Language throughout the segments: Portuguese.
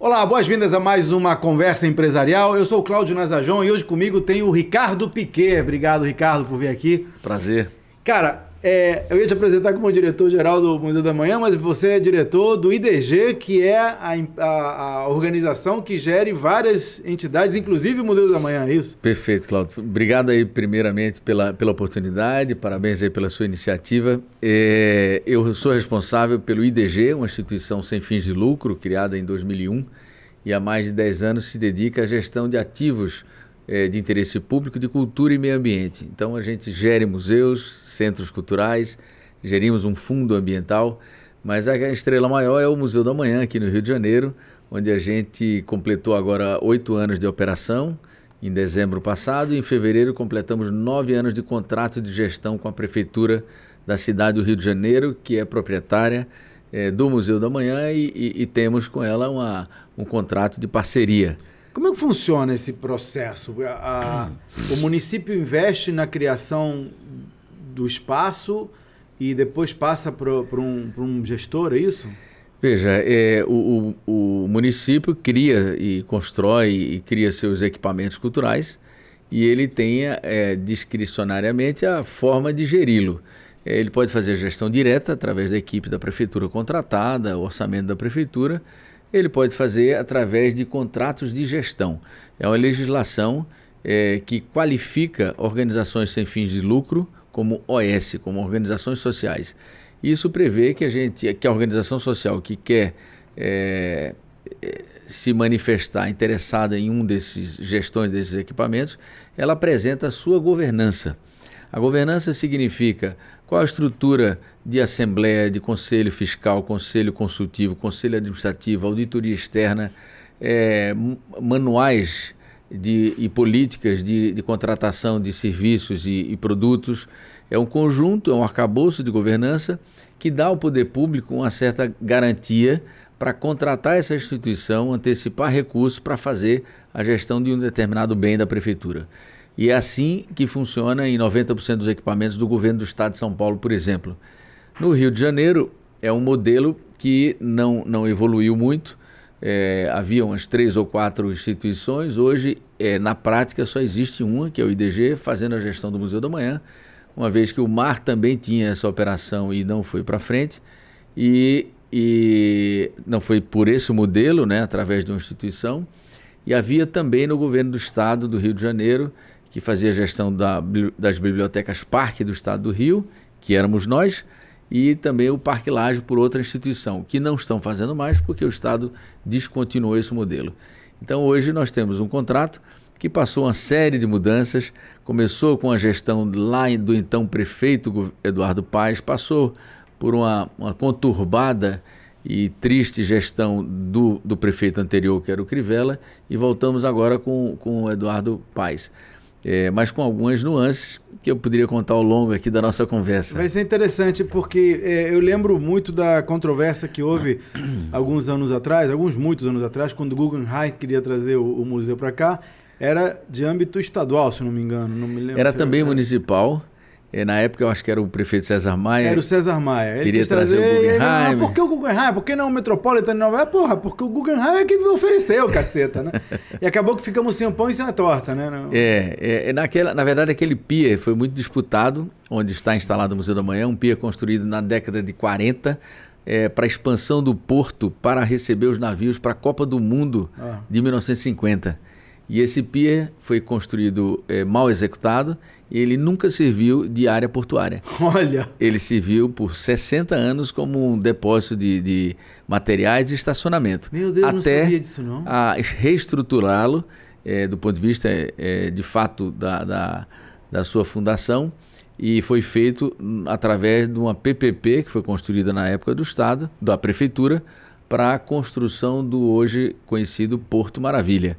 Olá, boas-vindas a mais uma Conversa Empresarial. Eu sou o Cláudio Nazajon e hoje comigo tem o Ricardo Piquet. Obrigado, Ricardo, por vir aqui. Prazer. Cara, eu ia te apresentar como diretor-geral do Museu da Manhã, mas você é diretor do IDG, que é a organização que gere várias entidades, inclusive o Museu da Manhã, é isso? Perfeito, Cláudio. Obrigado aí, primeiramente, pela oportunidade, parabéns aí pela sua iniciativa. Eu sou responsável pelo IDG, uma instituição sem fins de lucro, criada em 2001, e há mais de 10 anos se dedica à gestão de ativos de interesse público de cultura e meio ambiente. Então a gente gere museus, centros culturais, gerimos um fundo ambiental, mas a estrela maior é o Museu da Manhã, aqui no Rio de Janeiro, onde a gente completou agora 8 anos de operação, em dezembro passado, e em fevereiro completamos 9 anos de contrato de gestão com a Prefeitura da cidade do Rio de Janeiro, que é proprietária do Museu da Manhã, e temos com ela um contrato de parceria. Como é que funciona esse processo? O município investe na criação do espaço e depois passa para um gestor, é isso? Veja, o município cria e constrói e cria seus equipamentos culturais e ele tem discricionariamente a forma de geri-lo. Ele pode fazer gestão direta através da equipe da prefeitura contratada, o orçamento da prefeitura. Ele pode fazer através de contratos de gestão. É uma legislação que qualifica organizações sem fins de lucro como OS, como organizações sociais. Isso prevê que a organização social que quer se manifestar interessada em gestões desses equipamentos, ela apresenta a sua governança. A governança significa qual a estrutura de assembleia, de conselho fiscal, conselho consultivo, conselho administrativo, auditoria externa, manuais e políticas de contratação de serviços e produtos. É um conjunto, é um arcabouço de governança que dá ao poder público uma certa garantia para contratar essa instituição, antecipar recursos para fazer a gestão de um determinado bem da prefeitura. E é assim que funciona em 90% dos equipamentos do governo do estado de São Paulo, por exemplo. No Rio de Janeiro, é um modelo que não evoluiu muito. Havia umas 3 ou 4 instituições. Hoje, na prática, só existe uma, que é o IDG, fazendo a gestão do Museu da Manhã, uma vez que o MAR também tinha essa operação e não foi para frente. E não foi por esse modelo, né, através de uma instituição. E havia também no governo do estado do Rio de Janeiro, que fazia a gestão das bibliotecas Parque do Estado do Rio, que éramos nós, e também o Parque Lage por outra instituição, que não estão fazendo mais porque o Estado descontinuou esse modelo. Então hoje nós temos um contrato que passou uma série de mudanças, começou com a gestão lá do então prefeito Eduardo Paes, passou por uma conturbada e triste gestão do prefeito anterior, que era o Crivella, e voltamos agora com o Eduardo Paes. Mas com algumas nuances que eu poderia contar ao longo aqui da nossa conversa. Vai ser interessante porque eu lembro muito da controvérsia que houve muitos anos atrás, quando o Guggenheim queria trazer o museu para cá, era de âmbito estadual, se não me engano. Não me lembro era também municipal. Na época eu acho que era o prefeito César Maia. Era o César Maia. Ele queria trazer o Guggenheim. Por que o Guggenheim? Por que não o Metropolitan de Nova York? Porra, porque o Guggenheim é que ofereceu, caceta, né? E acabou que ficamos sem o pão e sem a torta, né? Na verdade, aquele pier foi muito disputado, onde está instalado o Museu da Manhã, um pier construído na década de 40, para a expansão do porto para receber os navios para a Copa do Mundo de 1950. E esse pier foi construído mal executado e ele nunca serviu de área portuária. Olha! Ele serviu por 60 anos como um depósito de materiais e estacionamento. Meu Deus, não sabia disso não. A reestruturá-lo do ponto de vista, de fato, da sua fundação. E foi feito através de uma PPP que foi construída na época do Estado, da Prefeitura, para a construção do hoje conhecido Porto Maravilha.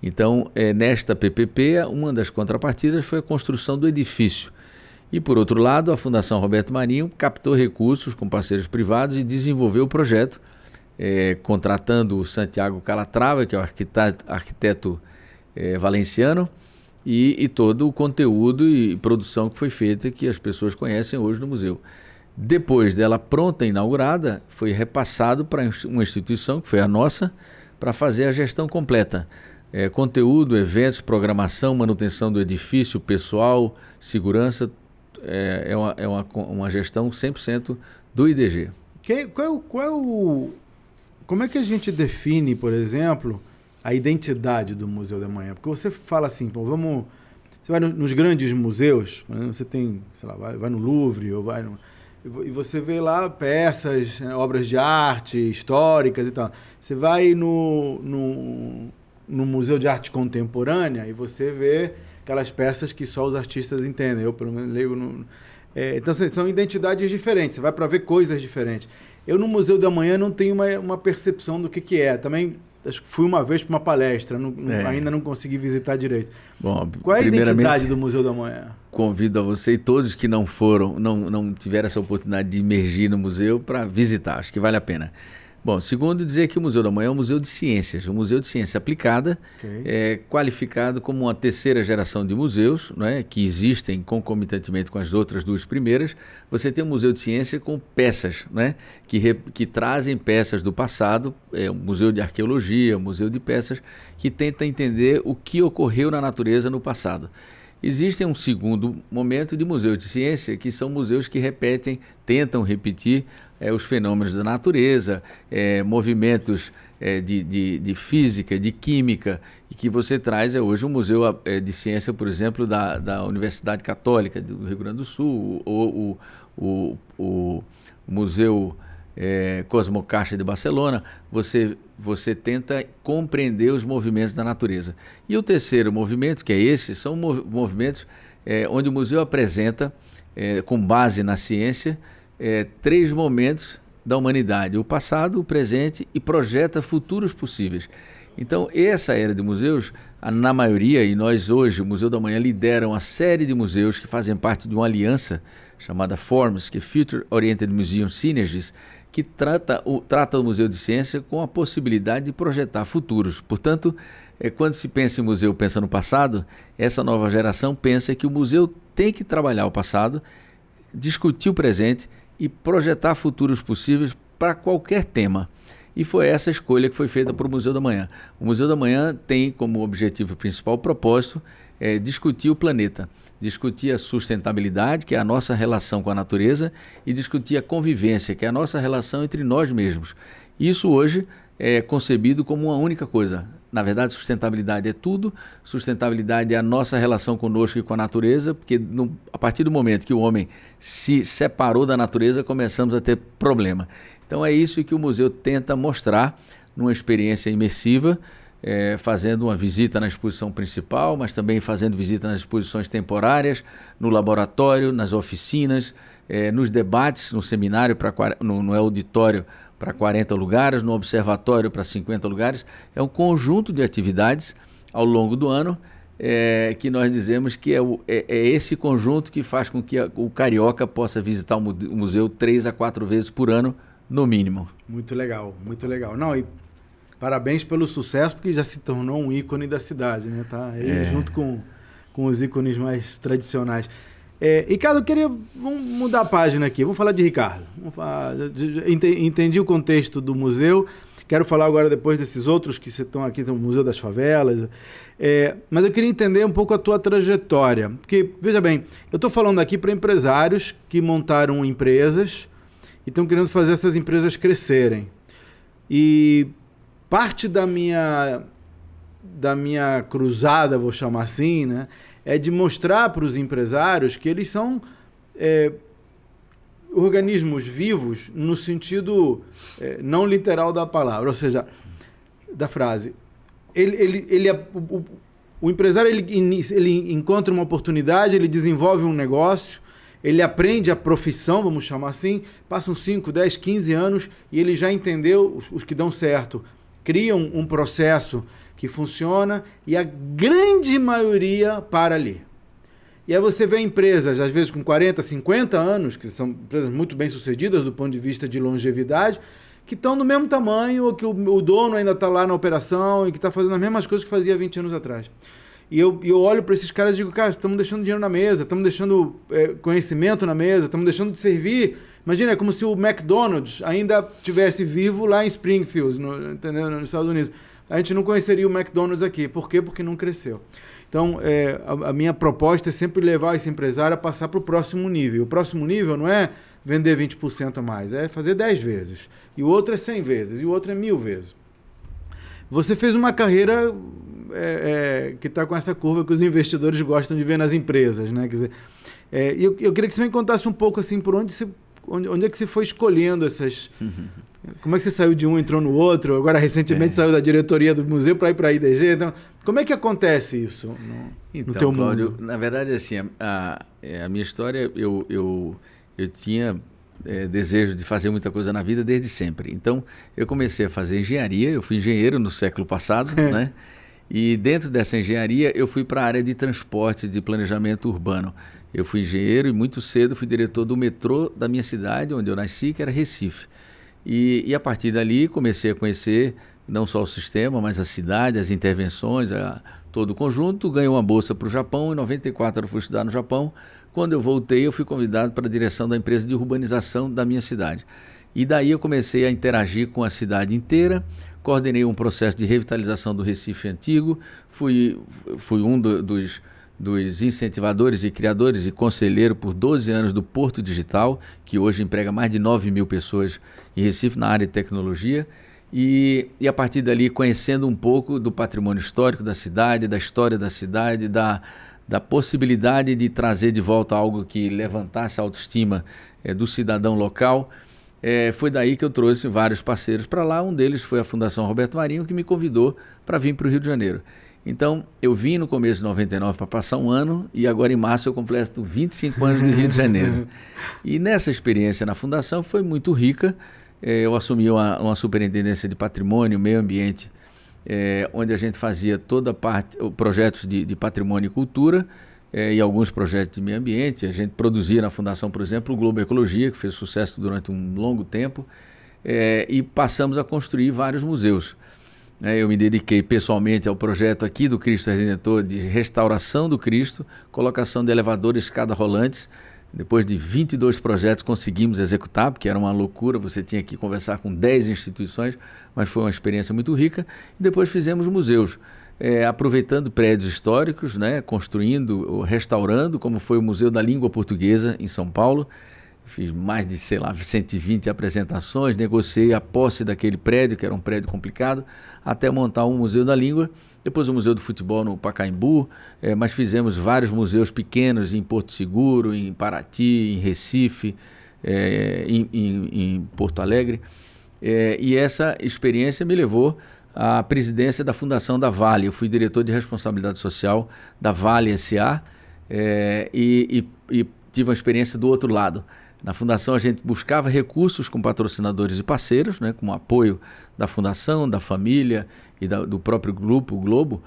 Então, nesta PPP, uma das contrapartidas foi a construção do edifício. E, por outro lado, a Fundação Roberto Marinho captou recursos com parceiros privados e desenvolveu o projeto, contratando o Santiago Calatrava, que é o arquiteto valenciano, e todo o conteúdo e produção que foi feita, que as pessoas conhecem hoje no museu. Depois dela pronta, inaugurada, foi repassado para uma instituição, que foi a nossa, para fazer a gestão completa. Conteúdo, eventos, programação, manutenção do edifício, pessoal, segurança, é uma gestão 100% do IDG. Como é que a gente define, por exemplo, a identidade do Museu da Manhã? Porque você fala assim, pô, você vai nos grandes museus, você tem, sei lá, vai no Louvre, ou e você vê lá peças, obras de arte, históricas e tal. Você vai no Museu de Arte Contemporânea e você vê aquelas peças que só os artistas entendem. Eu, pelo menos, leigo no... Então, assim, são identidades diferentes. Você vai para ver coisas diferentes. Eu, no Museu da Manhã, não tenho uma percepção do que é. Também acho que fui uma vez para uma palestra, ainda não consegui visitar direito. Bom, qual é a identidade do Museu da Manhã? Convido a você e todos que não foram, não tiveram essa oportunidade de imergir no museu para visitar. Acho que vale a pena. Bom, segundo, dizer que o Museu da Manhã é um museu de ciências, um museu de ciência aplicada, qualificado como uma terceira geração de museus, né, que existem concomitantemente com as outras duas primeiras. Você tem um museu de ciência com peças, né, que trazem peças do passado, um museu de arqueologia, um museu de peças, que tenta entender o que ocorreu na natureza no passado. Existe um segundo momento de museu de ciência, que são museus que tentam repetir os fenômenos da natureza, movimentos de física, de química, e que você traz hoje um museu de ciência, por exemplo, da Universidade Católica do Rio Grande do Sul, ou o Museu Cosmo Caixa de Barcelona. Você tenta compreender os movimentos da natureza. E o terceiro movimento, que é esse, são movimentos onde o museu apresenta, com base na ciência, 3 momentos da humanidade: o passado, o presente, e projeta futuros possíveis. Então, essa era de museus, na maioria, e nós hoje, o Museu da Manhã, lidera uma série de museus que fazem parte de uma aliança chamada FORMS, que é Future Oriented Museum Synergies, que trata o Museu de Ciência com a possibilidade de projetar futuros. Portanto, quando se pensa em museu, pensa no passado, essa nova geração pensa que o museu tem que trabalhar o passado, discutir o presente e projetar futuros possíveis para qualquer tema. E foi essa escolha que foi feita para o Museu da Manhã. O Museu da Manhã tem como objetivo principal, propósito, discutir o planeta, discutir a sustentabilidade, que é a nossa relação com a natureza, e discutir a convivência, que é a nossa relação entre nós mesmos. Isso hoje é concebido como uma única coisa. Na verdade, sustentabilidade é tudo. Sustentabilidade é a nossa relação conosco e com a natureza, porque a partir do momento que o homem se separou da natureza, começamos a ter problema. Então é isso que o museu tenta mostrar numa experiência imersiva, fazendo uma visita na exposição principal, mas também fazendo visita nas exposições temporárias, no laboratório, nas oficinas, nos debates, no seminário, no auditório para 40 lugares, no observatório para 50 lugares. É um conjunto de atividades ao longo do ano, que nós dizemos que é esse conjunto que faz com que o carioca possa visitar o museu 3 a 4 vezes por ano, no mínimo. Muito legal, muito legal. Não, e parabéns pelo sucesso, porque já se tornou um ícone da cidade, né? Tá aí junto com os ícones mais tradicionais. Ricardo, eu queria... Vamos mudar a página aqui. Vamos falar de Ricardo. Entendi o contexto do museu. Quero falar agora depois desses outros que estão aqui, tem o Museu das Favelas. Mas eu queria entender um pouco a tua trajetória. Porque, veja bem, eu estou falando aqui para empresários que montaram empresas e estão querendo fazer essas empresas crescerem. E parte da minha cruzada, vou chamar assim, né, é de mostrar para os empresários que eles são organismos vivos no sentido não literal da palavra, ou seja, da frase. O empresário ele encontra uma oportunidade, ele desenvolve um negócio, ele aprende a profissão, vamos chamar assim, passam 5, 10, 15 anos e ele já entendeu os que dão certo. Criam um processo que funciona e a grande maioria para ali. E aí você vê empresas, às vezes com 40, 50 anos, que são empresas muito bem sucedidas do ponto de vista de longevidade, que estão do mesmo tamanho, ou que o dono ainda está lá na operação e que está fazendo as mesmas coisas que fazia 20 anos atrás. E eu olho para esses caras e digo, cara, estamos deixando dinheiro na mesa, estamos deixando conhecimento na mesa, estamos deixando de servir. Imagina, é como se o McDonald's ainda estivesse vivo lá em Springfield, entendeu? Nos Estados Unidos. a gente não conheceria o McDonald's aqui. Por quê? Porque não cresceu. Então, a minha proposta é sempre levar esse empresário a passar para o próximo nível. O próximo nível não é vender 20% a mais, é fazer 10 vezes. E o outro é 100 vezes, e o outro é 1000 vezes. Você fez uma carreira que está com essa curva que os investidores gostam de ver nas empresas, né? Quer dizer, eu queria que você me contasse um pouco assim, por onde é que você foi escolhendo essas... Como é que você saiu de um e entrou no outro? Agora, recentemente, saiu da diretoria do museu para ir para a IDG. Então, como é que acontece isso no teu Cláudio, mundo? na verdade, assim, a minha história, eu tinha desejo de fazer muita coisa na vida desde sempre. Então, eu comecei a fazer engenharia. Eu fui engenheiro no século passado, né? E dentro dessa engenharia, eu fui para a área de transporte, de planejamento urbano. Eu fui engenheiro e muito cedo fui diretor do metrô da minha cidade, onde eu nasci, que era Recife. E a partir dali comecei a conhecer não só o sistema, mas a cidade, as intervenções, todo o conjunto. Ganhei uma bolsa para o Japão, em 94 eu fui estudar no Japão. Quando eu voltei, eu fui convidado para a direção da empresa de urbanização da minha cidade. E daí eu comecei a interagir com a cidade inteira, coordenei um processo de revitalização do Recife Antigo, fui um dos incentivadores e criadores e conselheiro por 12 anos do Porto Digital, que hoje emprega mais de 9 mil pessoas em Recife na área de tecnologia. E a partir dali, conhecendo um pouco do patrimônio histórico da cidade, da história da cidade, da possibilidade de trazer de volta algo que levantasse a autoestima do cidadão local, foi daí que eu trouxe vários parceiros para lá. Um deles foi a Fundação Roberto Marinho, que me convidou para vir para o Rio de Janeiro. Então, eu vim no começo de 99 para passar um ano e agora em março eu completo 25 anos do Rio de Janeiro. E nessa experiência na Fundação foi muito rica. Eu assumi uma superintendência de patrimônio, meio ambiente, onde a gente fazia toda a parte, projetos de patrimônio e cultura e alguns projetos de meio ambiente. A gente produzia na Fundação, por exemplo, o Globo Ecologia, que fez sucesso durante um longo tempo, e passamos a construir vários museus. Eu me dediquei pessoalmente ao projeto aqui do Cristo Redentor de restauração do Cristo, colocação de elevadores escada rolantes. Depois de 22 projetos conseguimos executar, porque era uma loucura, você tinha que conversar com 10 instituições, mas foi uma experiência muito rica. E depois fizemos museus, aproveitando prédios históricos, né, construindo, restaurando, como foi o Museu da Língua Portuguesa em São Paulo. Fiz mais de, 120 apresentações, negociei a posse daquele prédio, que era um prédio complicado, até montar um Museu da Língua, depois o Museu do Futebol no Pacaembu, mas fizemos vários museus pequenos em Porto Seguro, em Paraty, em Recife, em Porto Alegre, e essa experiência me levou à presidência da Fundação da Vale. Eu fui diretor de responsabilidade social da Vale S.A. e tive uma experiência do outro lado. Na Fundação a gente buscava recursos com patrocinadores e parceiros, né, com o apoio da Fundação, da família e do próprio grupo, o Globo,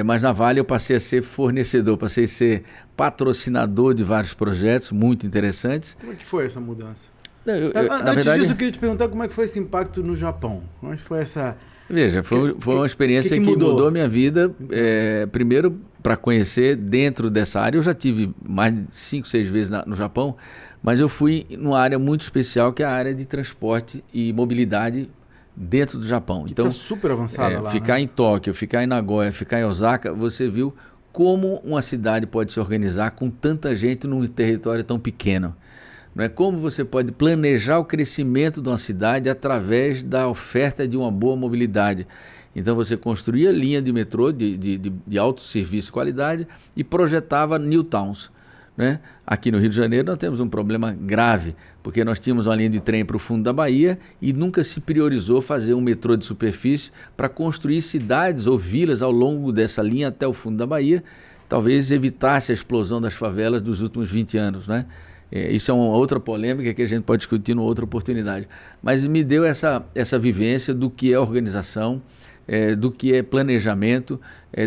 mas na Vale eu passei a ser fornecedor, passei a ser patrocinador de vários projetos muito interessantes. Como é que foi essa mudança? Na verdade, disso, eu queria te perguntar como é que foi esse impacto no Japão. Como é que foi essa... Veja, foi uma experiência que mudou a minha vida. Primeiro, para conhecer dentro dessa área. Eu já tive mais de 5, 6 vezes no Japão, mas eu fui numa área muito especial, que é a área de transporte e mobilidade dentro do Japão. Então, está super avançada lá. Ficar em Tóquio, ficar em Nagoya, ficar em Osaka, você viu como uma cidade pode se organizar com tanta gente num território tão pequeno. Não é? Como você pode planejar o crescimento de uma cidade através da oferta de uma boa mobilidade. Então você construía linha de metrô de alto serviço e qualidade e projetava new towns. Né? Aqui no Rio de Janeiro nós temos um problema grave, porque nós tínhamos uma linha de trem para o fundo da Bahia e nunca se priorizou fazer um metrô de superfície para construir cidades ou vilas ao longo dessa linha até o fundo da Bahia, talvez evitasse a explosão das favelas dos últimos 20 anos, né? Isso é uma outra polêmica que a gente pode discutir numa outra oportunidade. Mas me deu essa vivência do que é organização, do que é planejamento,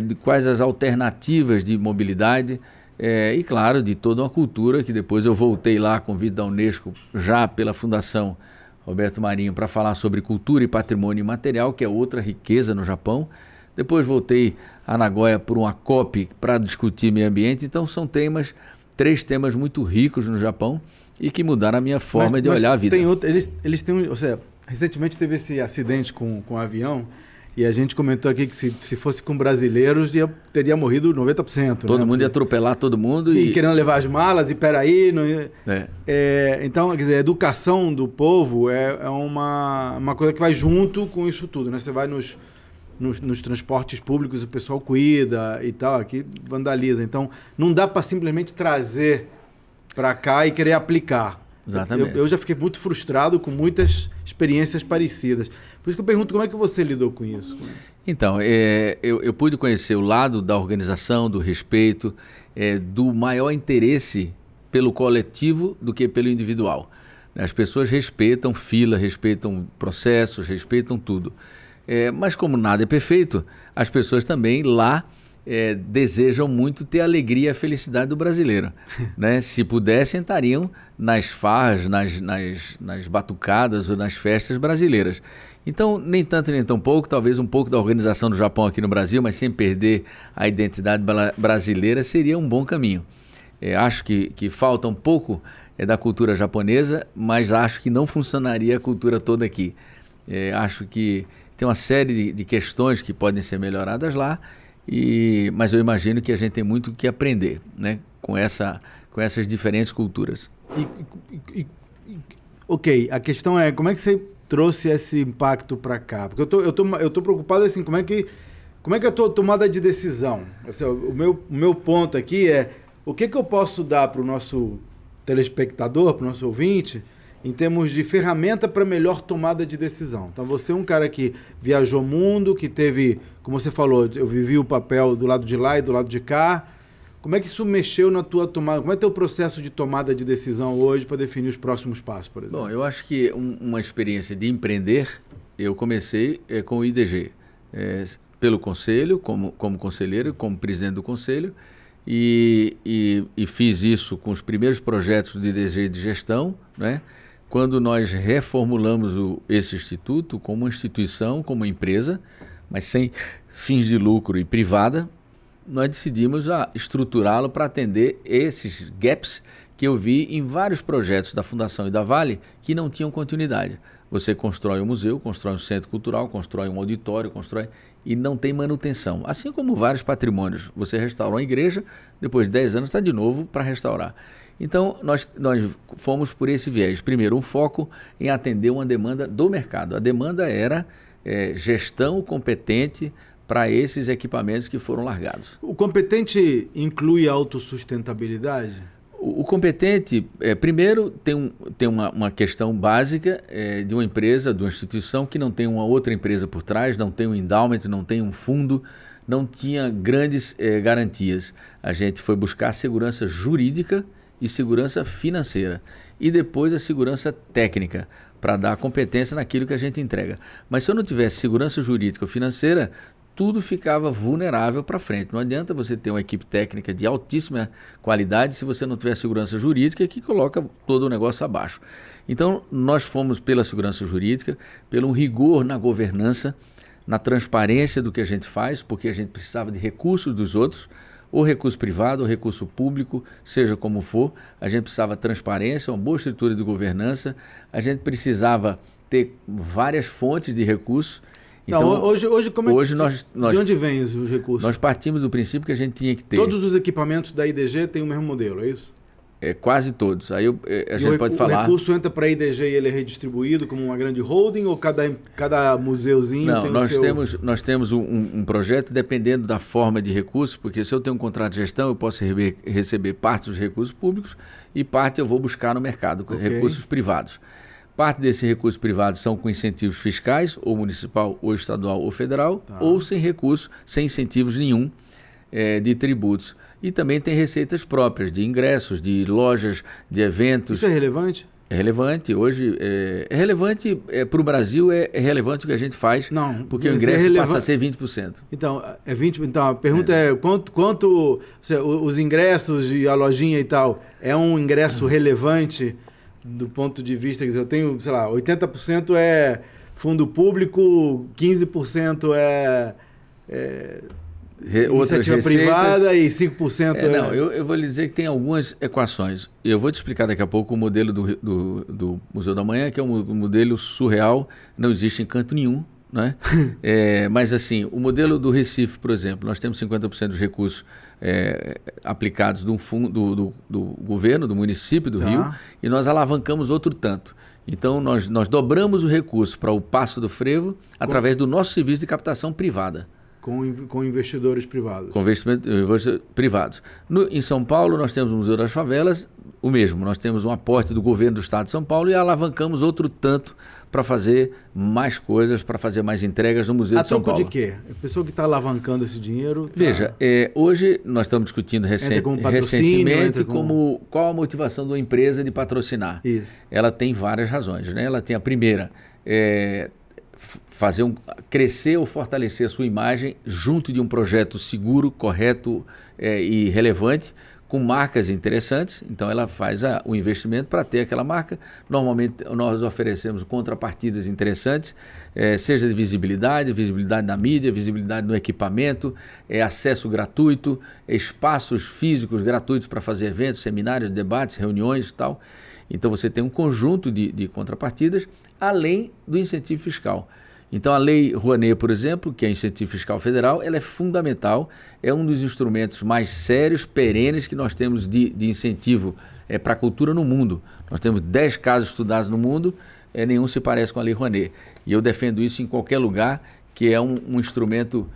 de quais as alternativas de mobilidade e, claro, de toda uma cultura que depois eu voltei lá a convite da Unesco, já pela Fundação Roberto Marinho, para falar sobre cultura e patrimônio imaterial, que é outra riqueza no Japão. Depois voltei a Nagoya por uma COP para discutir meio ambiente. Então são 3 temas muito ricos no Japão e que mudaram a minha forma de olhar a vida. Eles têm, ou seja, recentemente teve esse acidente com um avião E a gente comentou aqui que se fosse com brasileiros, teria morrido 90%. Todo mundo ia atropelar todo mundo. E querendo levar as malas, e peraí... Não... então, quer dizer, a educação do povo é uma coisa que vai junto com isso tudo, né? Você vai nos transportes públicos, o pessoal cuida e tal, aqui vandaliza. Então, não dá para simplesmente trazer para cá e querer aplicar. Exatamente. Eu já fiquei muito frustrado com muitas experiências parecidas. Por isso que eu pergunto, como é que você lidou com isso? Então, eu pude conhecer o lado da organização, do respeito, do maior interesse pelo coletivo do que pelo individual. As pessoas respeitam fila, respeitam processos, respeitam tudo. Mas como nada é perfeito, as pessoas também lá desejam muito ter a alegria e a felicidade do brasileiro. Né? Se pudessem, estariam nas farras, nas batucadas ou nas festas brasileiras. Então, nem tanto nem tão pouco, talvez um pouco da organização do Japão aqui no Brasil, mas sem perder a identidade brasileira, seria um bom caminho. Acho que falta um pouco da cultura japonesa, mas acho que não funcionaria a cultura toda aqui. Acho que tem uma série de questões que podem ser melhoradas lá, mas eu imagino que a gente tem muito o que aprender, né, com essas diferentes culturas. Ok, a questão é como é que você trouxe esse impacto para cá? Porque eu tô preocupado assim, como é que é a tua tomada de decisão? O meu ponto aqui é o que eu posso dar para o nosso telespectador, para o nosso ouvinte, em termos de ferramenta para melhor tomada de decisão. Então, você é um cara que viajou o mundo, que teve, como você falou, eu vivi o papel do lado de lá e do lado de cá. Como é que isso mexeu na tua tomada? Como é teu processo de tomada de decisão hoje para definir os próximos passos, por exemplo? Bom, eu acho que uma experiência de empreender, eu comecei com o IDG. Pelo conselho, como conselheiro, como presidente do conselho, e fiz isso com os primeiros projetos do IDG de gestão, né? Quando nós reformulamos esse instituto como uma instituição, como uma empresa, mas sem fins de lucro e privada, nós decidimos estruturá-lo para atender esses gaps que eu vi em vários projetos da Fundação e da Vale que não tinham continuidade. Você constrói um museu, constrói um centro cultural, constrói um auditório, e não tem manutenção. Assim como vários patrimônios. Você restaurou uma igreja, depois de 10 anos está de novo para restaurar. Então, nós fomos por esse viés. Primeiro, um foco em atender uma demanda do mercado. A demanda era gestão competente para esses equipamentos que foram largados. O competente inclui autossustentabilidade? O competente, primeiro, tem uma questão básica de uma empresa, de uma instituição que não tem uma outra empresa por trás, não tem um endowment, não tem um fundo, não tinha grandes garantias. A gente foi buscar segurança jurídica e segurança financeira. E depois a segurança técnica, para dar competência naquilo que a gente entrega. Mas se eu não tivesse segurança jurídica ou financeira, tudo ficava vulnerável para frente. Não adianta você ter uma equipe técnica de altíssima qualidade se você não tiver segurança jurídica, que coloca todo o negócio abaixo. Então, nós fomos pela segurança jurídica, pelo rigor na governança, na transparência do que a gente faz, porque a gente precisava de recursos dos outros, ou recurso privado, ou recurso público, seja como for. A gente precisava de transparência, uma boa estrutura de governança, a gente precisava ter várias fontes de recursos. Então, hoje como é hoje de onde vêm os recursos? Nós partimos do princípio que a gente tinha que ter... Todos os equipamentos da IDG têm o mesmo modelo, é isso? Quase todos. Aí a gente pode falar... O recurso entra para a IDG e ele é redistribuído como uma grande holding ou cada museuzinho tem o seu... Nós temos um projeto dependendo da forma de recurso, porque se eu tenho um contrato de gestão, eu posso receber parte dos recursos públicos e parte eu vou buscar no mercado, recursos privados. Parte desses recursos privados são com incentivos fiscais, ou municipal, ou estadual, ou federal, ou sem recursos, sem incentivos nenhum de tributos. E também tem receitas próprias, de ingressos, de lojas, de eventos. Isso é relevante? É relevante. Hoje, é relevante para o Brasil, é relevante o que a gente faz, porque o ingresso passa a ser 20%. Então, então a pergunta é quanto os ingressos e a lojinha e tal, é um ingresso relevante do ponto de vista, quer dizer, eu tenho, sei lá, 80% é fundo público, 15% outras iniciativa receitas privada e 5% Não, eu vou lhe dizer que tem algumas equações. Eu vou te explicar daqui a pouco o modelo do Museu da Manhã, que é um modelo surreal, não existe em canto nenhum né? Mas assim, o modelo do Recife, por exemplo, nós temos 50% dos recursos aplicados do fundo do governo, do município do Rio, e nós alavancamos outro tanto. Então, nós dobramos o recurso para o Passo do Frevo através do nosso serviço de captação privada. Com investidores privados. Com investidores privados. Em São Paulo, nós temos o Museu das Favelas, o mesmo. Nós temos um aporte do governo do Estado de São Paulo e alavancamos outro tanto para fazer mais coisas, para fazer mais entregas no Museu de São Paulo. A troco de quê? A pessoa que está alavancando esse dinheiro... Veja, hoje nós estamos discutindo recentemente qual a motivação de uma empresa de patrocinar. Isso. Ela tem várias razões, né? Ela tem a primeira... crescer ou fortalecer a sua imagem junto de um projeto seguro, correto e relevante, com marcas interessantes. Então ela faz o investimento para ter aquela marca. Normalmente nós oferecemos contrapartidas interessantes, seja de visibilidade na mídia, visibilidade no equipamento, acesso gratuito, espaços físicos gratuitos para fazer eventos, seminários, debates, reuniões e tal. Então você tem um conjunto de contrapartidas, além do incentivo fiscal. Então a Lei Rouanet, por exemplo, que é incentivo fiscal federal, ela é fundamental, é um dos instrumentos mais sérios, perenes que nós temos de incentivo para a cultura no mundo. Nós temos 10 casos estudados no mundo, nenhum se parece com a Lei Rouanet. E eu defendo isso em qualquer lugar, que é um instrumento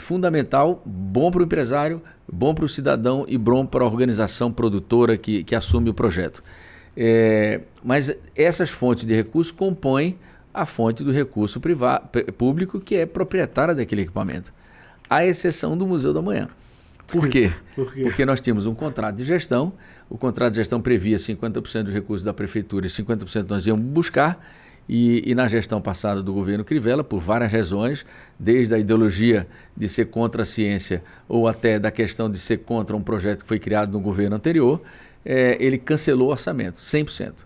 fundamental, bom para o empresário, bom para o cidadão e bom para a organização produtora que assume o projeto. Mas essas fontes de recursos compõem a fonte do recurso público, que é proprietária daquele equipamento, à exceção do Museu da Manhã. Por quê? Porque nós tínhamos um contrato de gestão, o contrato de gestão previa 50% dos recursos da prefeitura e 50% nós íamos buscar, e na gestão passada do governo Crivella, por várias razões, desde a ideologia de ser contra a ciência ou até da questão de ser contra um projeto que foi criado no governo anterior, ele cancelou o orçamento, 100%.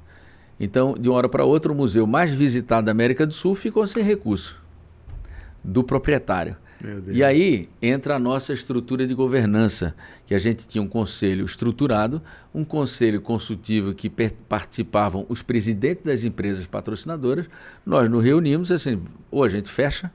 Então, de uma hora para outra, o museu mais visitado da América do Sul ficou sem recurso do proprietário. E aí entra a nossa estrutura de governança, que a gente tinha um conselho estruturado, um conselho consultivo que participavam os presidentes das empresas patrocinadoras. Nós nos reunimos assim, ou a gente fecha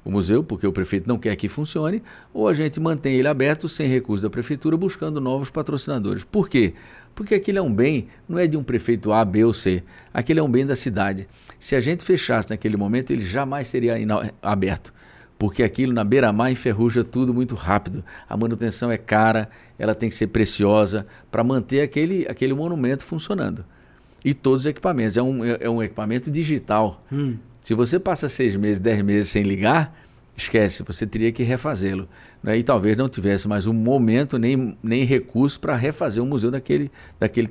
o museu, porque o prefeito não quer que funcione, ou a gente mantém ele aberto, sem recurso da prefeitura, buscando novos patrocinadores. Por quê? Porque aquilo é um bem, não é de um prefeito A, B ou C. Aquele é um bem da cidade. Se a gente fechasse naquele momento, ele jamais seria aberto, porque aquilo na beira-mar enferruja tudo muito rápido. A manutenção é cara, ela tem que ser preciosa para manter aquele monumento funcionando. E todos os equipamentos. É um equipamento digital. Se você passa 6 meses, 10 meses sem ligar, esquece, você teria que refazê-lo, né? E talvez não tivesse mais um momento nem recurso para refazer um museu daquele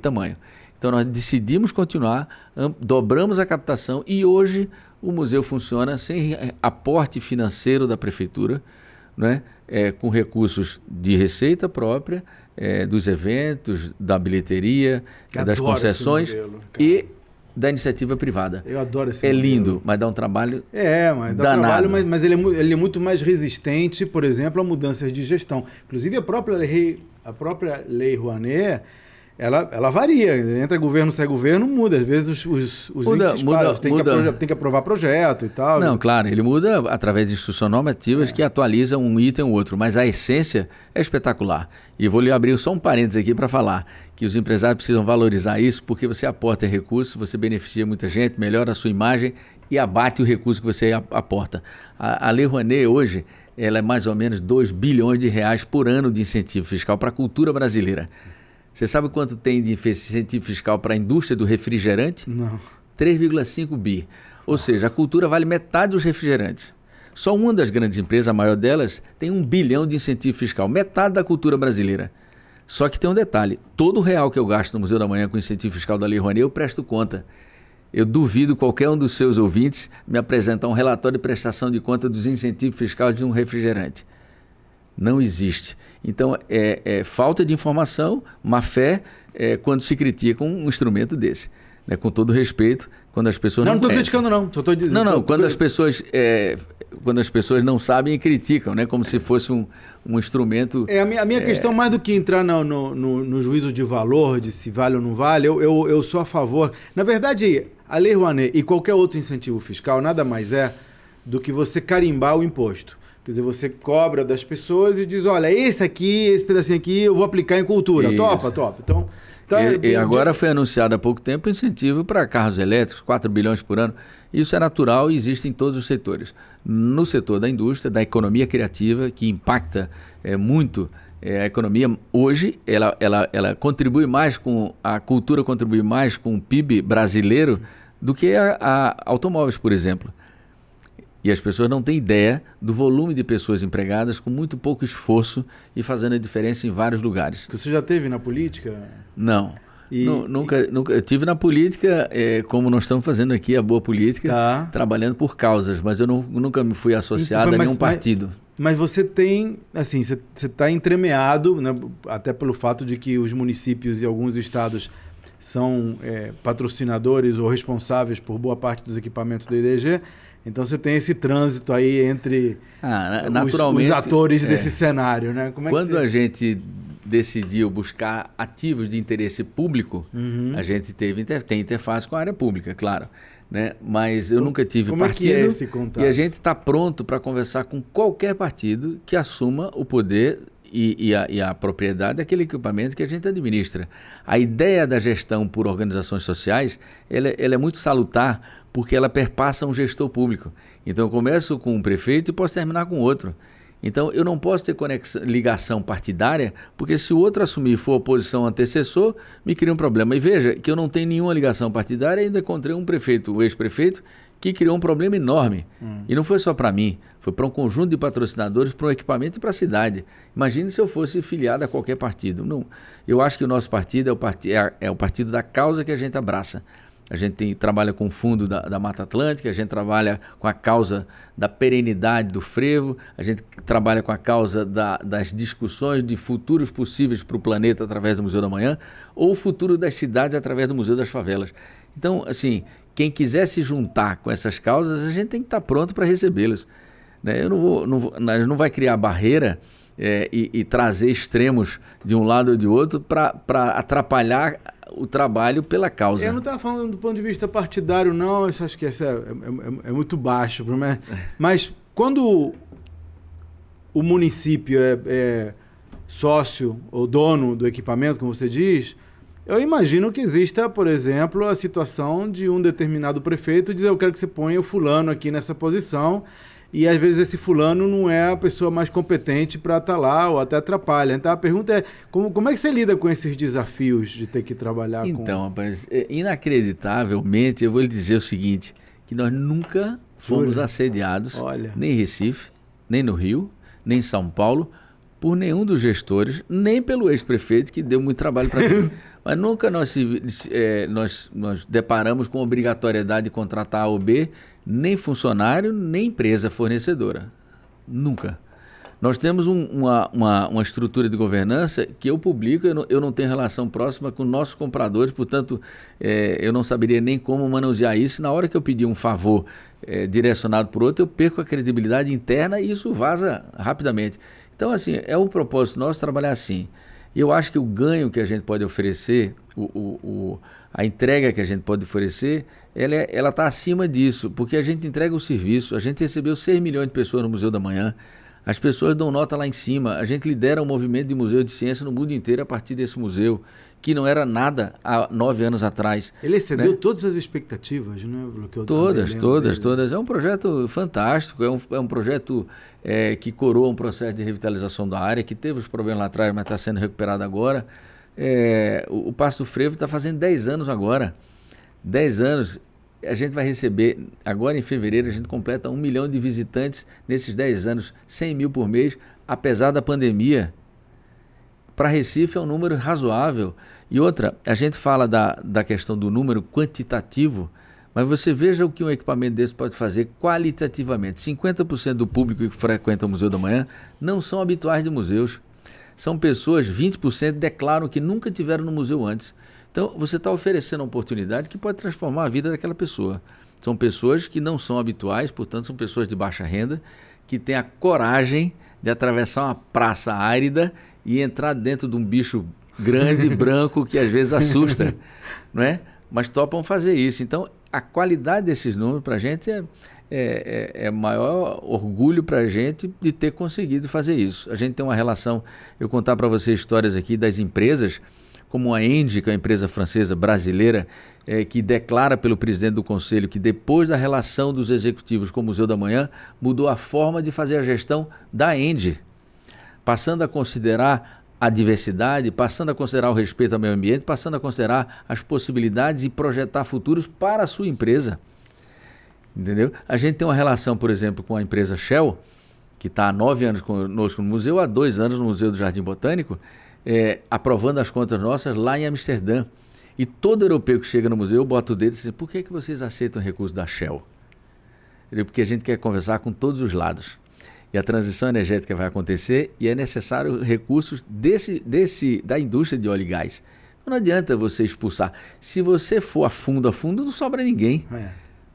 tamanho. Então nós decidimos continuar, dobramos a captação e hoje o museu funciona sem aporte financeiro da prefeitura, né? Com recursos de receita própria, dos eventos, da bilheteria, das concessões e da iniciativa privada. Eu adoro esse modelo. Lindo, mas dá um trabalho mas dá danado. Trabalho, mas ele é muito mais resistente, por exemplo, a mudanças de gestão. Inclusive a própria Lei Rouanet, ela varia. Entra governo, sai governo, muda. Às vezes os índices param, tem que aprovar projeto e tal. Não, claro, ele muda através de instruções normativas que atualizam um item ou outro, mas a essência é espetacular. E vou lhe abrir só um parênteses aqui para falar que os empresários precisam valorizar isso, porque você aporta recursos, você beneficia muita gente, melhora a sua imagem e abate o recurso que você aporta. A Lei Rouanet hoje, ela é mais ou menos 2 bilhões de reais por ano de incentivo fiscal para a cultura brasileira. Você sabe quanto tem de incentivo fiscal para a indústria do refrigerante? Não. 3,5 bi. Ou seja, a cultura vale metade dos refrigerantes. Só uma das grandes empresas, a maior delas, tem 1 bilhão de incentivo fiscal, metade da cultura brasileira. Só que tem um detalhe, todo real que eu gasto no Museu da Manhã com incentivo fiscal da Lei Rouanet, eu presto conta. Eu duvido qualquer um dos seus ouvintes me apresentar um relatório de prestação de conta dos incentivos fiscais de um refrigerante. Não existe. Então, é falta de informação, má fé, quando se critica um instrumento desse. Né? Com todo respeito, quando as pessoas não estou criticando, não. Só estou dizendo. Não, quando as pessoas não sabem e criticam, né? Como se fosse um instrumento... A minha questão, mais do que entrar no juízo de valor, de se vale ou não vale, eu sou a favor. Na verdade, a Lei Rouanet e qualquer outro incentivo fiscal nada mais é do que você carimbar o imposto. Quer dizer, você cobra das pessoas e diz, olha, esse pedacinho aqui eu vou aplicar em cultura. Isso. Topa. Então e agora foi anunciado há pouco tempo incentivo para carros elétricos, 4 bilhões por ano. Isso é natural e existe em todos os setores. No setor da indústria, da economia criativa, que impacta muito a economia, hoje ela contribui mais com a cultura, contribui mais com o PIB brasileiro do que a automóveis, por exemplo. E as pessoas não têm ideia do volume de pessoas empregadas com muito pouco esforço e fazendo a diferença em vários lugares. Você já teve na política? Não. Nunca. Eu tive na política, como nós estamos fazendo aqui, a boa política, trabalhando por causas, mas eu nunca me fui associado a nenhum partido. Mas você tem, assim, você está entremeado, né, até pelo fato de que os municípios e alguns estados são patrocinadores ou responsáveis por boa parte dos equipamentos da IDG. Então você tem esse trânsito aí entre os atores desse cenário, né? Quando a gente decidiu buscar ativos de interesse público, a gente tem interface com a área pública, claro, né? Mas eu nunca tive partido. Como é que é esse contato? E a gente está pronto para conversar com qualquer partido que assuma o poder e a propriedade daquele equipamento que a gente administra. A ideia da gestão por organizações sociais, ela é muito salutar, porque ela perpassa um gestor público. Então eu começo com um prefeito e posso terminar com outro. Então eu não posso ter ligação partidária, porque se o outro assumir e for oposição antecessor, me cria um problema. E veja que eu não tenho nenhuma ligação partidária, ainda encontrei um prefeito, o ex-prefeito, que criou um problema enorme. E não foi só para mim, foi para um conjunto de patrocinadores, para um equipamento e para a cidade. Imagine se eu fosse filiado a qualquer partido. Não, eu acho que o nosso partido é o partido da causa que a gente abraça. A gente trabalha com o fundo da Mata Atlântica, a gente trabalha com a causa da perenidade do frevo, a gente trabalha com a causa das discussões de futuros possíveis para o planeta através do Museu da Manhã, ou o futuro das cidades através do Museu das Favelas. Então, assim, quem quiser se juntar com essas causas, a gente tem que estar pronto para recebê-los. Né? Não vai criar barreira e trazer extremos de um lado ou de outro para atrapalhar o trabalho pela causa. Eu não estava falando do ponto de vista partidário, não. Eu acho que essa é muito baixo. Mas quando o município é sócio ou dono do equipamento, como você diz, eu imagino que exista, por exemplo, a situação de um determinado prefeito dizer: eu quero que você ponha o fulano aqui nessa posição. E às vezes esse fulano não é a pessoa mais competente para estar lá ou até atrapalha. Então a pergunta é, como é que você lida com esses desafios de ter que trabalhar com... Então, rapaz, inacreditavelmente, eu vou lhe dizer o seguinte, que nós nunca fomos assediados, nem em Recife, nem no Rio, nem em São Paulo, por nenhum dos gestores, nem pelo ex-prefeito, que deu muito trabalho para mim. Mas nunca nós deparamos com a obrigatoriedade de contratar A ou B, nem funcionário, nem empresa fornecedora. Nunca. Nós temos uma estrutura de governança que eu publico, eu não tenho relação próxima com nossos compradores, portanto, eu não saberia nem como manusear isso. Na hora que eu pedir um favor direcionado por outro, eu perco a credibilidade interna e isso vaza rapidamente. Então, assim, é um propósito nosso trabalhar assim. E eu acho que o ganho que a gente pode oferecer, a entrega que a gente pode oferecer, ela está acima disso, porque a gente entrega o serviço, a gente recebeu 6 milhões de pessoas no Museu da Manhã, as pessoas dão nota lá em cima, a gente lidera um movimento de museu de ciência no mundo inteiro a partir desse museu, que não era nada há 9 anos atrás. Ele excedeu, né, todas as expectativas, né? Todas. É um projeto fantástico, é um projeto que coroa um processo de revitalização da área, que teve os problemas lá atrás, mas está sendo recuperado agora. O Passo do Frevo está fazendo 10 anos agora. 10 anos, a gente vai receber, agora em fevereiro, a gente completa 1 milhão de visitantes nesses 10 anos, 100 mil por mês, apesar da pandemia. Para Recife é um número razoável. E outra, a gente fala da questão do número quantitativo, mas você veja o que um equipamento desse pode fazer qualitativamente. 50% do público que frequenta o Museu da Manhã não são habituais de museus. São pessoas, 20% declaram que nunca tiveram no museu antes. Então, você está oferecendo uma oportunidade que pode transformar a vida daquela pessoa. São pessoas que não são habituais, portanto, são pessoas de baixa renda, que têm a coragem de atravessar uma praça árida e entrar dentro de um bicho grande, branco, que às vezes assusta, não é? mas topam fazer isso. Então, a qualidade desses números para a gente é maior orgulho para a gente de ter conseguido fazer isso. A gente tem uma relação, eu contar para você histórias aqui das empresas, como a Engie, que é uma empresa francesa brasileira, que declara pelo presidente do conselho que depois da relação dos executivos com o Museu da Manhã, mudou a forma de fazer a gestão da Engie, passando a considerar a diversidade, passando a considerar o respeito ao meio ambiente, passando a considerar as possibilidades e projetar futuros para a sua empresa. Entendeu? A gente tem uma relação, por exemplo, com a empresa Shell, que está há 9 anos conosco no museu, há 2 anos no Museu do Jardim Botânico, aprovando as contas nossas lá em Amsterdã. E todo europeu que chega no museu bota o dedo e diz assim, por que vocês aceitam recursos da Shell? Porque a gente quer conversar com todos os lados. E a transição energética vai acontecer e é necessário recursos da indústria de óleo e gás. Não adianta você expulsar. Se você for a fundo, não sobra ninguém.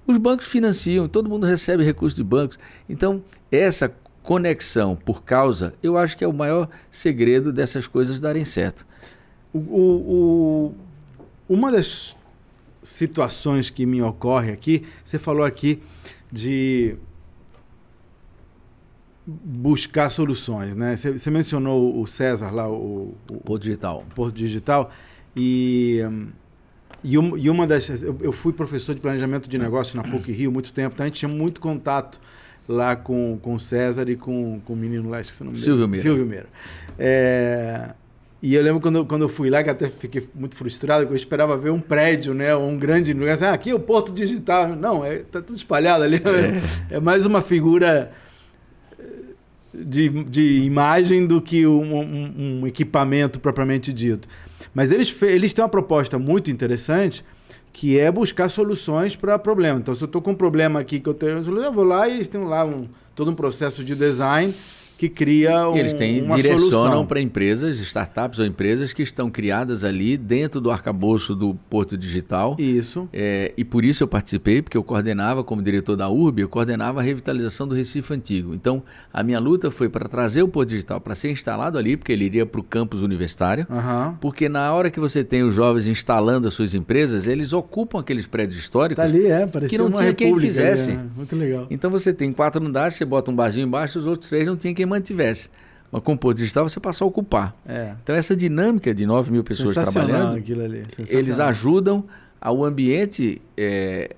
Os bancos financiam, todo mundo recebe recursos de bancos. Então, essa conexão por causa, eu acho que é o maior segredo dessas coisas darem certo. Uma das situações que me ocorre aqui, você falou aqui de buscar soluções, né? Você mencionou o César lá, o Porto Digital. Porto Digital, e uma das... Eu fui professor de planejamento de negócios na PUC-Rio muito tempo, então a gente tinha muito contato lá com o César e com o menino lá, esqueci o nome dele. Silvio Meira. E eu lembro quando eu fui lá, que até fiquei muito frustrado, que eu esperava ver um prédio, né, ou um grande lugar. Aqui é o Porto Digital. Não, tá tudo espalhado ali. É mais uma figura de imagem do que um equipamento propriamente dito. Mas eles têm uma proposta muito interessante, que é buscar soluções para problema. Então, se eu estou com um problema aqui que eu vou lá e eles têm lá todo um processo de design que cria eles direcionam para empresas, startups ou empresas que estão criadas ali dentro do arcabouço do Porto Digital. Isso. E por isso eu participei, porque eu coordenava, como diretor da URB, eu coordenava a revitalização do Recife Antigo. Então, a minha luta foi para trazer o Porto Digital para ser instalado ali, porque ele iria para o campus universitário. Porque na hora que você tem os jovens instalando as suas empresas, eles ocupam aqueles prédios históricos parecia que não tinha quem fizesse. Ali, Muito legal. Então, você tem 4 andares, você bota um barzinho embaixo, os outros 3 não tinha quem mantivesse. Mas com o Porto Digital você passou a ocupar. Então essa dinâmica de 9 mil pessoas trabalhando, eles ajudam ao ambiente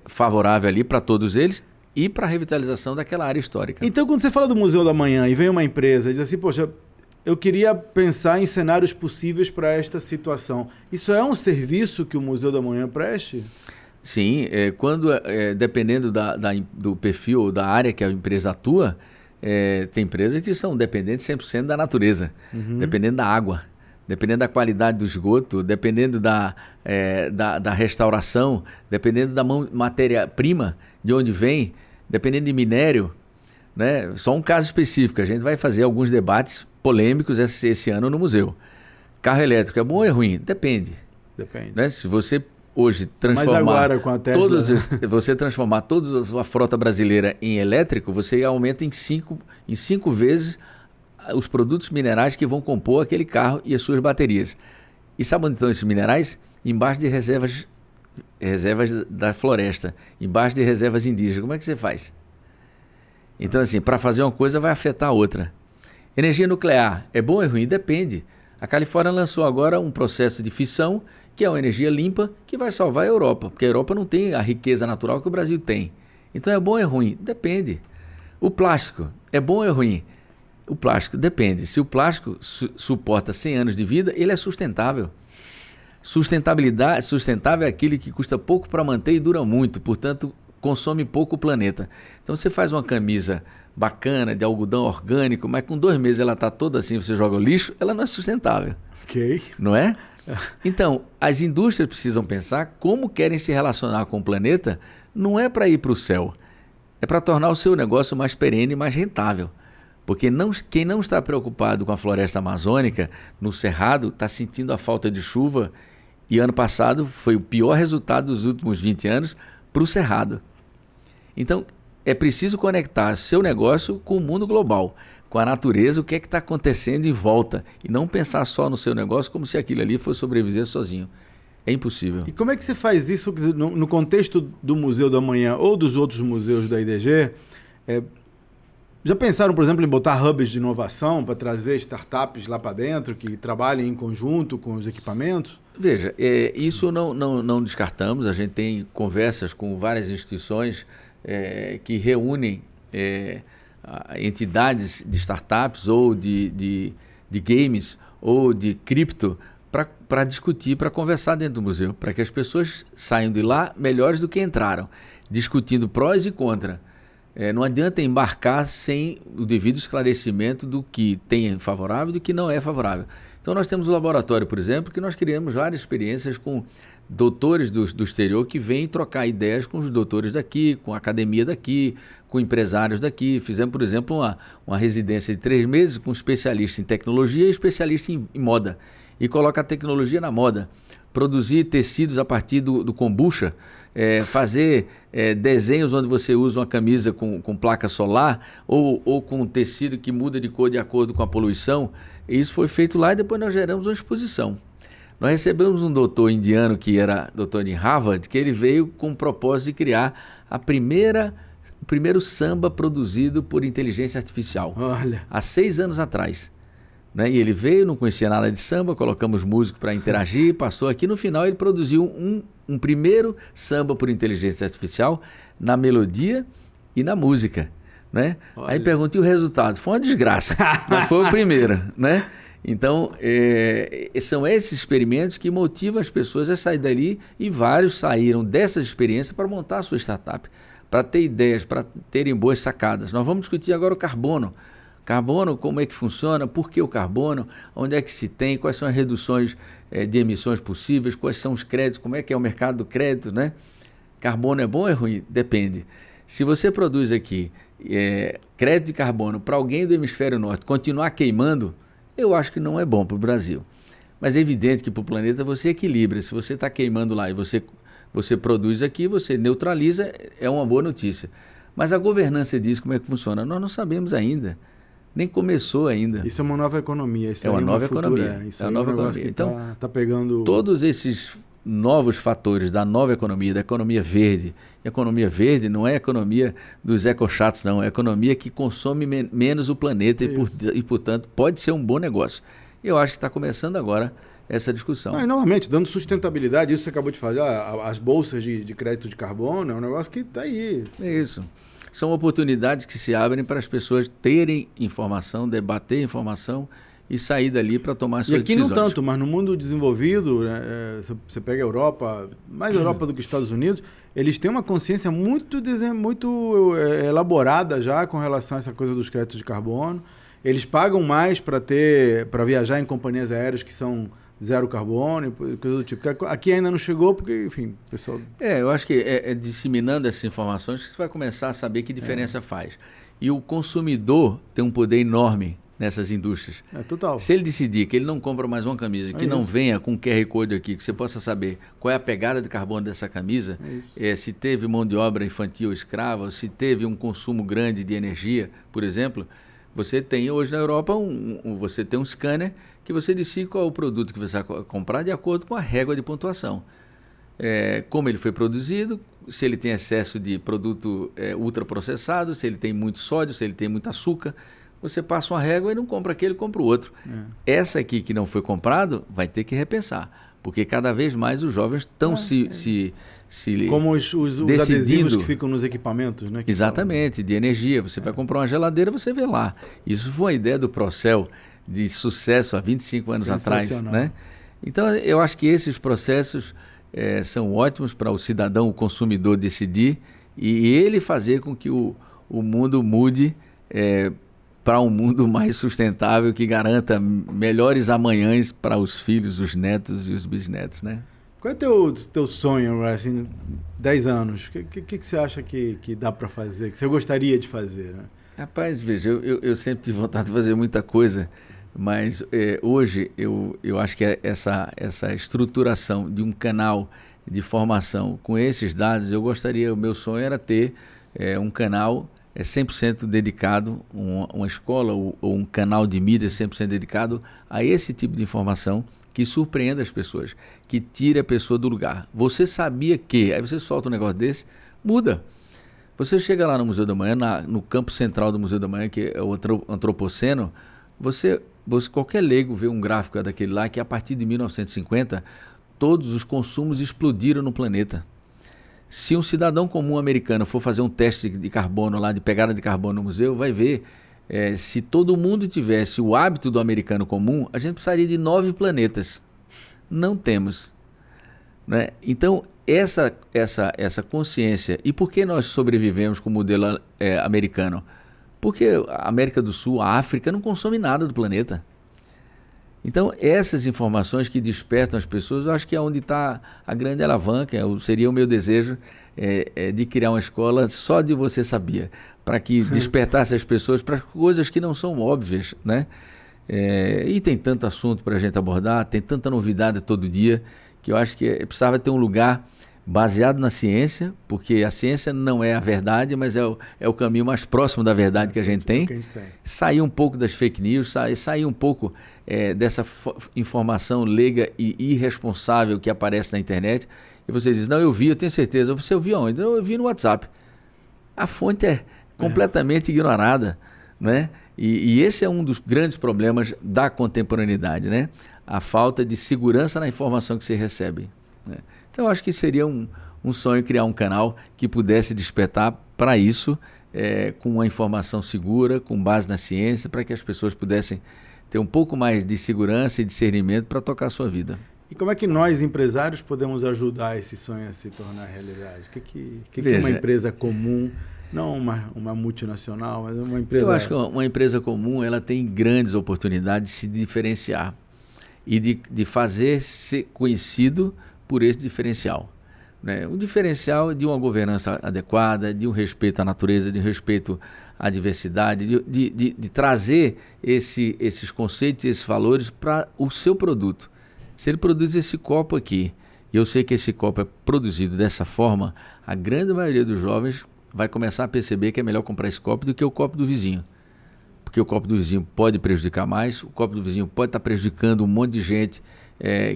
favorável ali para todos eles e para a revitalização daquela área histórica. Então quando você fala do Museu da Manhã e vem uma empresa e diz assim, poxa, eu queria pensar em cenários possíveis para esta situação. Isso é um serviço que o Museu da Manhã preste? Sim, dependendo do perfil ou da área que a empresa atua, tem empresas que são dependentes 100% da natureza, dependendo da água, dependendo da qualidade do esgoto, dependendo da restauração, dependendo da matéria-prima, de onde vem, dependendo de minério, né? Só um caso específico, a gente vai fazer alguns debates polêmicos esse ano no museu. Carro elétrico é bom ou é ruim? Depende. Né? Se você hoje transformar você transformar toda a sua frota brasileira em elétrico, você aumenta em 5 vezes os produtos minerais que vão compor aquele carro e as suas baterias. E sabe onde estão esses minerais? Embaixo de reservas da floresta, embaixo de reservas indígenas. Como é que você faz? Então, assim, para fazer uma coisa vai afetar a outra. Energia nuclear, é bom ou é ruim? Depende. A Califórnia lançou agora um processo de fissão, que é uma energia limpa, que vai salvar a Europa, porque a Europa não tem a riqueza natural que o Brasil tem. Então é bom ou é ruim? Depende. O plástico, é bom ou é ruim? O plástico depende. Se o plástico suporta 100 anos de vida, ele é sustentável. Sustentável é aquele que custa pouco para manter e dura muito, portanto, consome pouco o planeta. Então você faz uma camisa bacana, de algodão orgânico, mas com 2 meses ela está toda assim, você joga o lixo, ela não é sustentável. Não é? Então, as indústrias precisam pensar como querem se relacionar com o planeta, não é para ir para o céu, é para tornar o seu negócio mais perene e mais rentável. Porque quem não está preocupado com a floresta amazônica, no Cerrado, está sentindo a falta de chuva, e ano passado foi o pior resultado dos últimos 20 anos para o Cerrado. Então, é preciso conectar seu negócio com o mundo global, com a natureza, o que é que está acontecendo em volta, e não pensar só no seu negócio como se aquilo ali fosse sobreviver sozinho. É impossível. E como é que você faz isso no contexto do Museu do Amanhã ou dos outros museus da IDG? Já pensaram, por exemplo, em botar hubs de inovação para trazer startups lá para dentro que trabalhem em conjunto com os equipamentos? Veja, isso não descartamos. A gente tem conversas com várias instituições que reúnem entidades de startups ou de games ou de cripto para discutir, para conversar dentro do museu, para que as pessoas saiam de lá melhores do que entraram, discutindo prós e contras. Não adianta embarcar sem o devido esclarecimento do que tem favorável e do que não é favorável. Então nós temos o laboratório, por exemplo, que nós criamos várias experiências com doutores do exterior que vêm trocar ideias com os doutores daqui, com a academia daqui, com empresários daqui. Fizemos, por exemplo, uma residência de 3 meses com especialista em tecnologia e especialista em moda. E coloca a tecnologia na moda. Produzir tecidos a partir do kombucha, fazer desenhos onde você usa uma camisa com placa solar ou com um tecido que muda de cor de acordo com a poluição. E isso foi feito lá e depois nós geramos uma exposição. Nós recebemos um doutor indiano que era doutor em Harvard, que ele veio com o propósito de criar o primeiro samba produzido por inteligência artificial. Olha. Há 6 anos atrás. Né? E ele veio, não conhecia nada de samba, colocamos músico para interagir, passou aqui. No final ele produziu um primeiro samba por inteligência artificial na melodia e na música. Né? Aí perguntei o resultado, foi uma desgraça, mas foi o primeiro. Né? Então, são esses experimentos que motivam as pessoas a sair dali e vários saíram dessas experiências para montar a sua startup, para ter ideias, para terem boas sacadas. Nós vamos discutir agora o carbono. Carbono, como é que funciona, por que o carbono, onde é que se tem, quais são as reduções de emissões possíveis, quais são os créditos, como é que é o mercado do crédito, né? Carbono é bom ou é ruim? Depende. Se você produz aqui crédito de carbono para alguém do hemisfério norte continuar queimando, eu acho que não é bom para o Brasil. Mas é evidente que para o planeta você equilibra. Se você está queimando lá e você produz aqui, você neutraliza, é uma boa notícia. Mas a governança disso, como é que funciona? Nós não sabemos ainda. Nem começou ainda. Isso é uma nova economia. Isso é uma nova economia. Isso é uma nova economia. Então, tá pegando... todos esses novos fatores da nova economia, da economia verde. E a economia verde não é a economia dos ecochatos, não. É a economia que consome menos o planeta e, portanto, pode ser um bom negócio. Eu acho que está começando agora essa discussão. E, novamente, dando sustentabilidade, isso que você acabou de falar, as bolsas de crédito de carbono, é um negócio que está aí. É isso. São oportunidades que se abrem para as pessoas terem informação, debater informação e sair dali para tomar suas decisões. E aqui não tanto, mas no mundo desenvolvido, você pega a Europa, mais a Europa do que os Estados Unidos, eles têm uma consciência muito elaborada já com relação a essa coisa dos créditos de carbono. Eles pagam mais para viajar em companhias aéreas que são zero carbono, coisa do tipo. Aqui ainda não chegou porque, enfim, o pessoal... eu acho que disseminando essas informações que você vai começar a saber que diferença faz. E o consumidor tem um poder enorme nessas indústrias. Total. Se ele decidir que ele não compra mais uma camisa, que não venha com QR Code aqui, que você possa saber qual é a pegada de carbono dessa camisa, se teve mão de obra infantil ou escrava, se teve um consumo grande de energia, por exemplo, você tem hoje na Europa você tem um scanner que você decide qual é o produto que você vai comprar de acordo com a régua de pontuação. Como ele foi produzido, se ele tem excesso de produto ultraprocessado, se ele tem muito sódio, se ele tem muito açúcar. Você passa uma régua e não compra aquele, compra o outro. Essa aqui que não foi comprado, vai ter que repensar. Porque cada vez mais os jovens estão se como os adesivos que ficam nos equipamentos, né? Exatamente, de energia. Você vai comprar uma geladeira, você vê lá. Isso foi uma ideia do Procel de sucesso há 25 anos atrás. Né? Então, eu acho que esses processos são ótimos para o cidadão, o consumidor decidir e ele fazer com que o mundo mude para um mundo mais sustentável que garanta melhores amanhãs para os filhos, os netos e os bisnetos, né? Qual é o teu sonho, assim, 10 anos? O que você acha que dá para fazer, que você gostaria de fazer? Né? Rapaz, veja, eu sempre tive vontade de fazer muita coisa, mas hoje eu acho que essa estruturação de um canal de formação com esses dados, o meu sonho era ter um canal 100% dedicado, uma escola ou um canal de mídia 100% dedicado a esse tipo de informação que surpreenda as pessoas, que tire a pessoa do lugar. Você sabia que... Aí você solta um negócio desse, muda. Você chega lá no Museu da Manhã, no campo central do Museu da Manhã, que é o Antropoceno, qualquer leigo vê um gráfico daquele lá que a partir de 1950 todos os consumos explodiram no planeta. Se um cidadão comum americano for fazer um teste de carbono lá, de pegada de carbono no museu, vai ver, se todo mundo tivesse o hábito do americano comum, a gente precisaria de 9 planetas. Não temos. Né? Então, essa consciência. E por que nós sobrevivemos com o modelo americano? Porque a América do Sul, a África, não consome nada do planeta. Então, essas informações que despertam as pessoas, eu acho que é onde está a grande alavanca. Seria o meu desejo de criar uma escola só de Você Sabia, para que despertasse as pessoas para coisas que não são óbvias, né? E tem tanto assunto para a gente abordar, tem tanta novidade todo dia, que eu acho que precisava ter um lugar baseado na ciência, porque a ciência não é a verdade, mas é o caminho mais próximo da verdade que a gente tem. Sair um pouco das fake news, sair um pouco dessa informação leiga e irresponsável que aparece na internet. E você diz, não, eu vi, eu tenho certeza. Você ouviu onde? Eu vi no WhatsApp. A fonte é completamente ignorada, né? E esse é um dos grandes problemas da contemporaneidade, né? A falta de segurança na informação que você recebe, né? Então, eu acho que seria um sonho criar um canal que pudesse despertar para isso, com uma informação segura, com base na ciência, para que as pessoas pudessem ter um pouco mais de segurança e discernimento para tocar a sua vida. E como é que nós, empresários, podemos ajudar esse sonho a se tornar realidade? O que é uma empresa comum? Não uma multinacional, mas uma empresa... Eu acho que uma empresa comum ela tem grandes oportunidades de se diferenciar e de fazer ser conhecido por esse diferencial, né? Um diferencial de uma governança adequada, de um respeito à natureza, de um respeito à diversidade, de trazer esses conceitos, esses valores para o seu produto. Se ele produz esse copo aqui, e eu sei que esse copo é produzido dessa forma, a grande maioria dos jovens vai começar a perceber que é melhor comprar esse copo do que o copo do vizinho. Porque o copo do vizinho pode prejudicar mais, o copo do vizinho pode estar prejudicando um monte de gente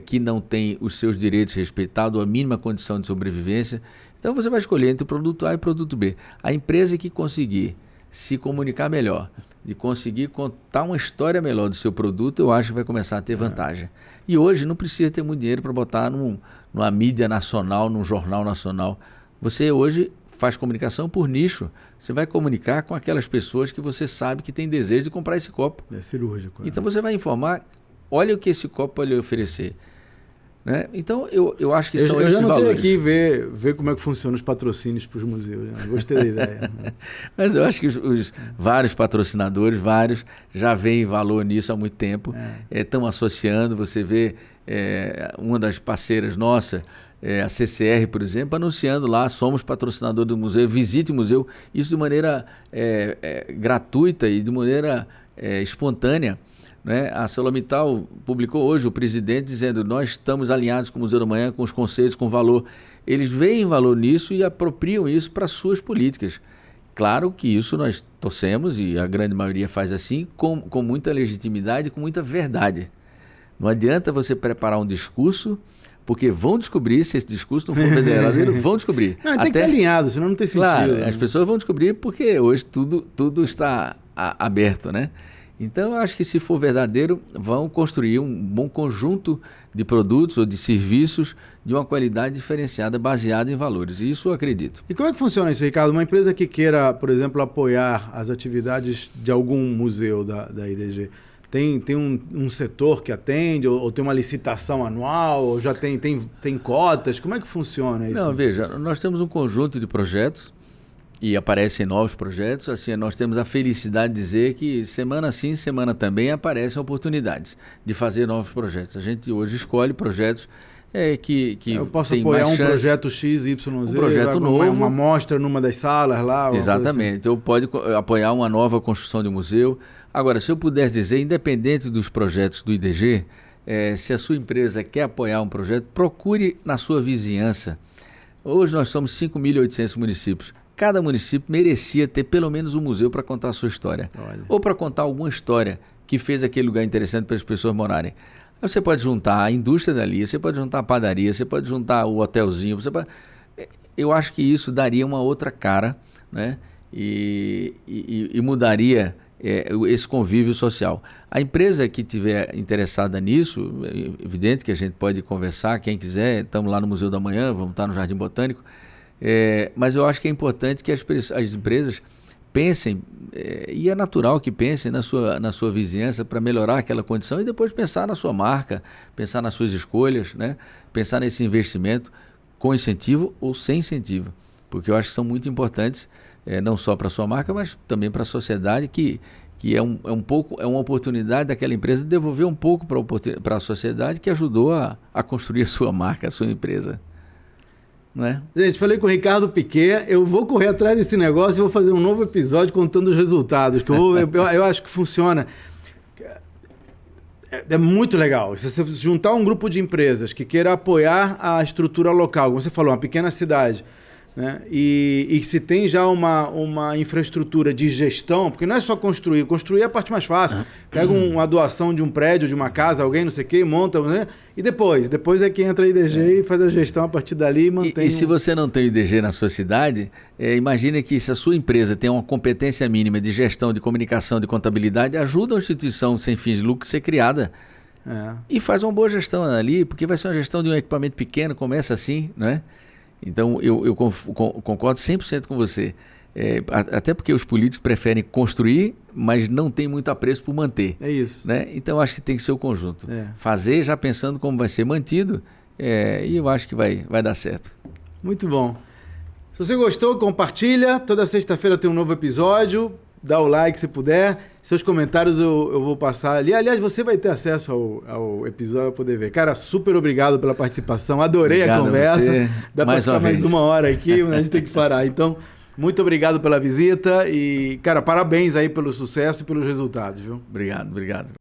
que não tem os seus direitos respeitados, a mínima condição de sobrevivência. Então você vai escolher entre o produto A e o produto B. A empresa que conseguir se comunicar melhor, de conseguir contar uma história melhor do seu produto, eu acho que vai começar a ter vantagem. E hoje não precisa ter muito dinheiro para botar numa mídia nacional, num jornal nacional. Você hoje faz comunicação por nicho. Você vai comunicar com aquelas pessoas que você sabe que tem desejo de comprar esse copo. É cirúrgico. Então você vai informar, olha o que esse copo pode lhe oferecer. Né? Então eu acho que são esses valores. Eu já anotei aqui ver como é que funciona os patrocínios para os museus. Né? Gostei da ideia. Mas eu acho que os vários patrocinadores, já veem valor nisso há muito tempo. Estão associando, você vê uma das parceiras nossas, a CCR, por exemplo, anunciando lá, somos patrocinador do museu, visite o museu, isso de maneira gratuita e de maneira espontânea. Né? A ArcelorMittal publicou hoje o presidente dizendo, nós estamos alinhados com o Museu da Manhã, com os conceitos, com valor. Eles veem valor nisso e apropriam isso para suas políticas. Claro que isso nós torcemos, e a grande maioria faz assim, com muita legitimidade, com muita verdade. Não adianta você preparar um discurso, porque vão descobrir, se esse discurso não for verdadeiro, vão descobrir. Não, tem que estar alinhado, senão não tem sentido. Claro, né? As pessoas vão descobrir porque hoje tudo está aberto, né? Então, eu acho que se for verdadeiro, vão construir um bom conjunto de produtos ou de serviços de uma qualidade diferenciada, baseada em valores. E isso eu acredito. E como é que funciona isso, Ricardo? Uma empresa que queira, por exemplo, apoiar as atividades de algum museu da IDG, tem um setor que atende, ou tem uma licitação anual, ou já tem cotas? Como é que funciona isso? Não, veja, nós temos um conjunto de projetos e aparecem novos projetos. Assim, nós temos a felicidade de dizer que semana sim, semana também aparecem oportunidades de fazer novos projetos. A gente hoje escolhe projetos que eu posso tem apoiar mais um projeto XYZ, um projeto novo, uma mostra numa das salas lá. Exatamente. Assim. Eu posso apoiar uma nova construção de museu. Agora, se eu pudesse dizer, independente dos projetos do IDG, se a sua empresa quer apoiar um projeto, procure na sua vizinhança. Hoje nós somos 5.800 municípios. Cada município merecia ter pelo menos um museu para contar a sua história. Olha. Ou para contar alguma história que fez aquele lugar interessante para as pessoas morarem. Aí você pode juntar a indústria dali, você pode juntar a padaria, você pode juntar o hotelzinho, eu acho que isso daria uma outra cara, né? E mudaria esse convívio social. A empresa que estiver interessada nisso, é evidente que a gente pode conversar, quem quiser, estamos lá no Museu da Manhã, vamos estar no Jardim Botânico, mas eu acho que é importante que as empresas pensem, e é natural que pensem na sua vizinhança para melhorar aquela condição e depois pensar na sua marca, pensar nas suas escolhas, né? Pensar nesse investimento com incentivo ou sem incentivo, porque eu acho que são muito importantes, não só para a sua marca, mas também para a sociedade, que é uma oportunidade daquela empresa de devolver um pouco para a sociedade que ajudou a construir a sua marca, a sua empresa. Não é? Gente, falei com o Ricardo Piquet, eu vou correr atrás desse negócio e vou fazer um novo episódio contando os resultados, que eu acho que funciona. É muito legal. Se você juntar um grupo de empresas que queira apoiar a estrutura local, como você falou, uma pequena cidade, né? E se tem já uma infraestrutura de gestão, porque não é só construir é a parte mais fácil. Pega uma doação de um prédio, de uma casa, alguém, não sei o quê, monta, né? E depois é que entra a IDG e faz a gestão a partir dali e mantém. E se você não tem IDG na sua cidade, imagine que se a sua empresa tem uma competência mínima de gestão, de comunicação, de contabilidade, ajuda a instituição sem fins de lucro a ser criada. E faz uma boa gestão ali, porque vai ser uma gestão de um equipamento pequeno, começa assim, né? Então, eu concordo 100% com você. Até porque os políticos preferem construir, mas não tem muito apreço por manter. É isso. Né? Então, acho que tem que ser o conjunto. Fazer já pensando como vai ser mantido, e eu acho que vai dar certo. Muito bom. Se você gostou, compartilha. Toda sexta-feira tem um novo episódio. Dá o like se puder. Seus comentários eu vou passar ali. Aliás, você vai ter acesso ao episódio para poder ver. Cara, super obrigado pela participação. Adorei a conversa. Dá para ficar mais uma hora aqui, mas a gente tem que parar. Então, muito obrigado pela visita e, cara, parabéns aí pelo sucesso e pelos resultados, viu? Obrigado.